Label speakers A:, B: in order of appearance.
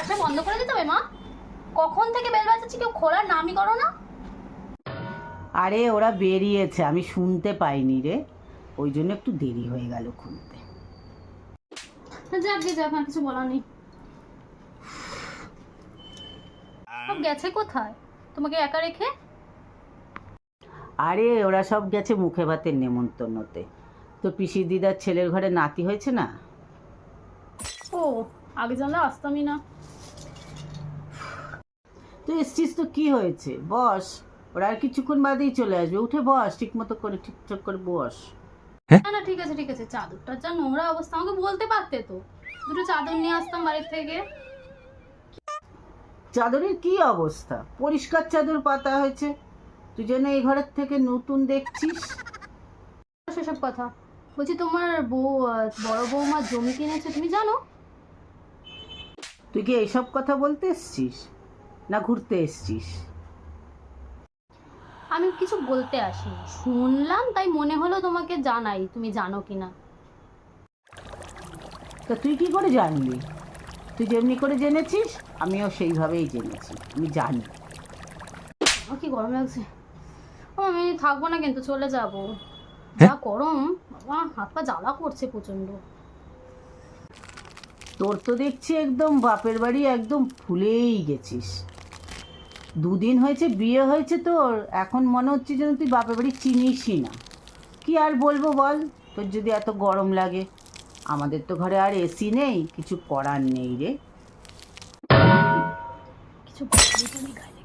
A: দরজা বন্ধ করে দিতে হবে মা? কখন থেকে বেল বাজাচ্ছি, কেউ খোলার নামই করো না।
B: আরে ওরা বেরিয়েছে, আমি শুনতে পাইনি রে, ওই জন্য একটু দেরি হয়ে গেল খুলতে।
A: যাক গে যাক, আর কিছু বলার নেই। সব গেছে কোথায় তোমাকে একা রেখে?
B: আরে ওরা সব গেছে মুখে ভাতের নেমন্তন্নতে। তো পিসি দিদার ছেলের ঘরে নাতি হয়েছে না।
A: ও, আগে জানলে আসতামই না।
B: তুই এসছিস তো কি হয়েছে, বস। ওরা আর কিছুক্ষণ বাদেই চলে আসবে, উঠে বস, ঠিক মতো করে ঠিকঠাক করে বস।
A: না না, ঠিক আছে ঠিক আছে, চাদরটার যা নোংরা অবস্থা, আমাকে বলতে পারতে তো, দুটো চাদর নিয়ে আসতাম বাড়ির থেকে।
B: চাদরের কি অবস্থা, পরিষ্কার চাদর পাতা হয়েছে, তুই যেন এই ঘরের থেকে নতুন দেখছিস।
A: সেসব কথা বলছি, তোমার বড় বৌমা জমি কিনেছে, তুমি জানো?
B: তুই কি এইসব কথা বলতে এসছিস না ঘুরতে এসছিস?
A: আমি কিছু বলতে আসিনি, শুনলাম তাই মনে হলো তোমাকে জানাই, তুমি জানো কিনা।
B: তা তুই কি করে জানলি? তুই যেমনি করে জেনেছিস আমিও সেইভাবেই জেনেছি, আমি জানি।
A: আমার কি গরম লাগছে। ও, আমি থাকবো না কিন্তু, চলে যাব। যা গরম বাবা, হাত পা জ্বালা করছে প্রচন্ড।
B: তোর তো দেখছি একদম বাপের বাড়ি একদম ফুলেই গেছিস। দুদিন হয়েছে বিয়ে হয়েছে তোর, এখন মনে হচ্ছে যেন তুই বাপের বাড়ি চিনিসই না। কি আর বলবো বল, তোর যদি এত গরম লাগে। আমাদের তো ঘরে আর এসি নেই, কিছু করার নেই রে।
A: কিছু বলতে গায়ে